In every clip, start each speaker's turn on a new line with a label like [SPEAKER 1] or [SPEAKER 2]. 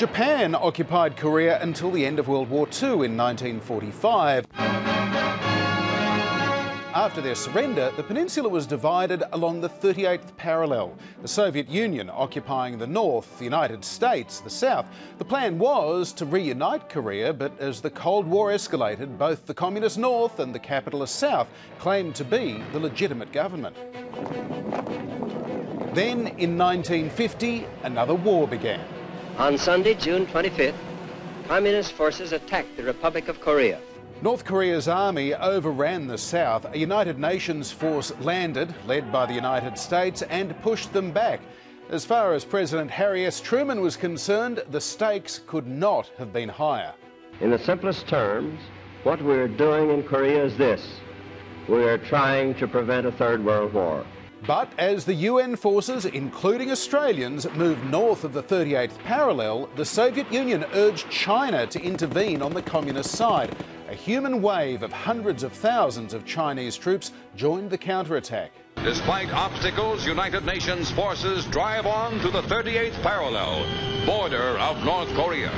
[SPEAKER 1] Japan occupied Korea until the end of World War II in 1945. After their surrender, the peninsula was divided along the 38th parallel, the Soviet Union occupying the north, the United States the south. The plan was to reunite Korea, but as the Cold War escalated, both the communist north and the capitalist south claimed to be the legitimate government. Then, in 1950, another war began.
[SPEAKER 2] On Sunday, June 25th, Communist forces attacked the Republic of Korea.
[SPEAKER 1] North Korea's army overran the south. A United Nations force landed, led by the United States, and pushed them back. As far as President Harry S. Truman was concerned, the stakes could not have been higher.
[SPEAKER 2] In the simplest terms, what we're doing in Korea is this. We are trying to prevent a third world war.
[SPEAKER 1] But as the UN forces, including Australians, moved north of the 38th parallel, the Soviet Union urged China to intervene on the communist side. A human wave of hundreds of thousands of Chinese troops joined the counterattack.
[SPEAKER 3] Despite obstacles, United Nations forces drive on to the 38th parallel, border of North Korea.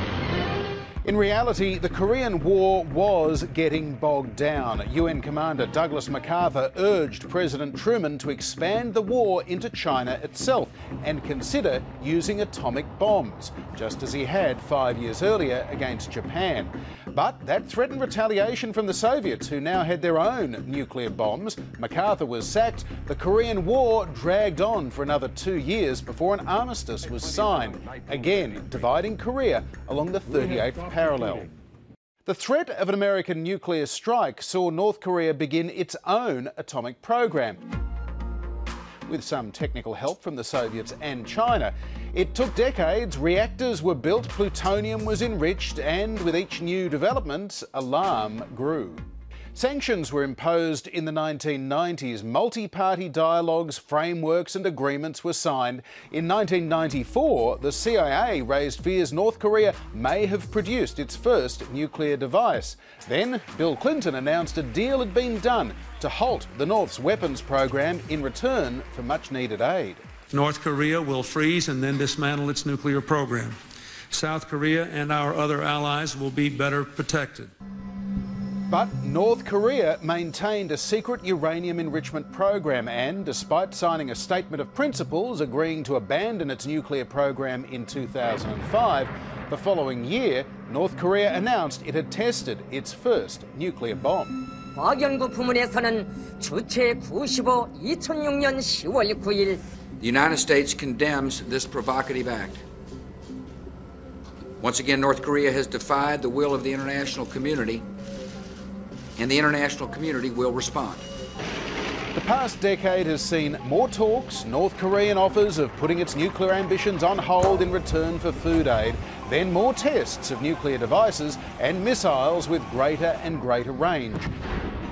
[SPEAKER 1] In reality, the Korean War was getting bogged down. UN Commander Douglas MacArthur urged President Truman to expand the war into China itself and consider using atomic bombs, just as he had 5 years earlier against Japan. But that threatened retaliation from the Soviets, who now had their own nuclear bombs. MacArthur was sacked. The Korean War dragged on for another 2 years before an armistice was signed, again dividing Korea along the 38th parallel. The threat of an American nuclear strike saw North Korea begin its own atomic program. With some technical help from the Soviets and China. It took decades, reactors were built, plutonium was enriched, and with each new development, alarm grew. Sanctions were imposed in the 1990s. Multi-party dialogues, frameworks and agreements were signed. In 1994, the CIA raised fears North Korea may have produced its first nuclear device. Then, Bill Clinton announced a deal had been done to halt the North's weapons program in return for much-needed aid.
[SPEAKER 4] North Korea will freeze and then dismantle its nuclear program. South Korea and our other allies will be better protected.
[SPEAKER 1] But North Korea maintained a secret uranium enrichment program and, despite signing a statement of principles agreeing to abandon its nuclear program in 2005, the following year, North Korea announced it had tested its first nuclear bomb.
[SPEAKER 5] 과학연구 부문에서는 주체 95 2006년 10월 9일
[SPEAKER 6] The United States condemns this provocative act. Once again, North Korea has defied the will of the international community, and the international community will respond.
[SPEAKER 1] The past decade has seen more talks, North Korean offers of putting its nuclear ambitions on hold in return for food aid, then more tests of nuclear devices and missiles with greater and greater range,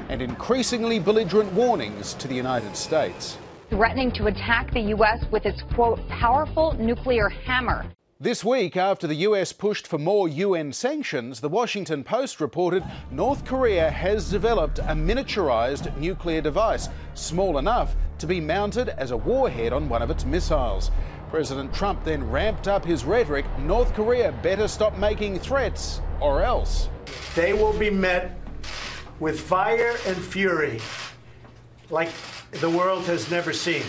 [SPEAKER 1] and increasingly belligerent warnings to the United States.
[SPEAKER 7] Threatening to attack the U.S. with its, quote, powerful nuclear hammer.
[SPEAKER 1] This week, after the US pushed for more UN sanctions, the Washington Post reported North Korea has developed a miniaturized nuclear device, small enough to be mounted as a warhead on one of its missiles. President Trump then ramped up his rhetoric. North Korea better stop making threats, or else.
[SPEAKER 8] They will be met with fire and fury like the world has never seen.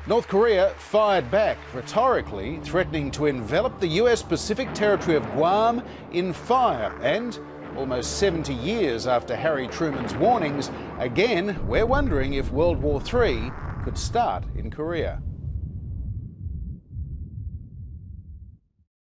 [SPEAKER 1] North Korea fired back rhetorically, threatening to envelop the US Pacific territory of Guam in fire. And almost 70 years after Harry Truman's warnings, again, we're wondering if World War III could start in Korea.